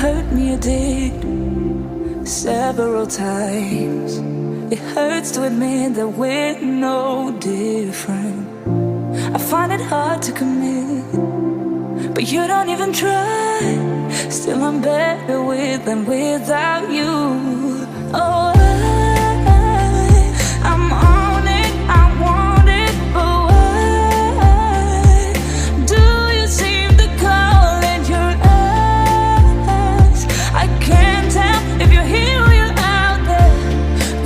hurt me, you did, several times. It hurts to admit that we're no different. I find it hard to commit, but you don't even try. Still I'm better with than without you. Oh, I'm on it, I want it, but why do you seem to call in your eyes? I can't tell if you're here or you're out there.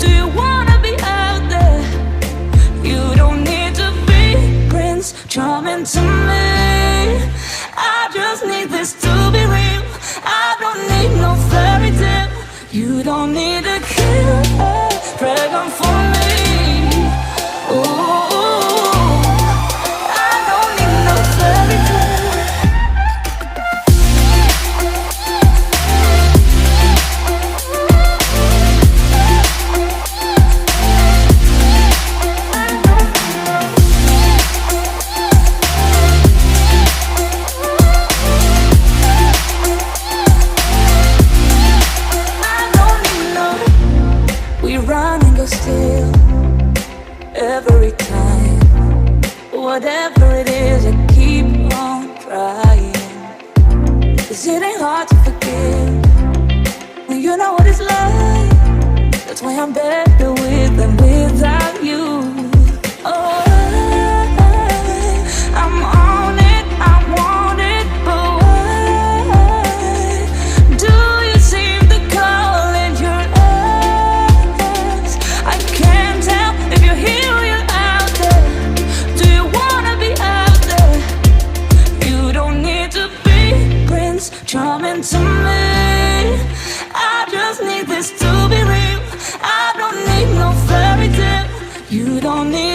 Do you wanna be out there? You don't need to be Prince Charming to me. I just need this to be real. I don't need no fairy tale. You don't need to kill a dragon for me. Ooh, I don't need no fairy tale. Still, every time, whatever it is, I keep on trying. 'Cause it ain't hard to forgive when you know what it's like. That's why I'm better with than without you. Oh, I'm on it, I want it, but why do you seem to call in your eyes? I can't tell if you're here or you're out there. Do you wanna be out there? You don't need to be Prince Charming to me. I just need this to be real. I don't need no fairy tale. You don't need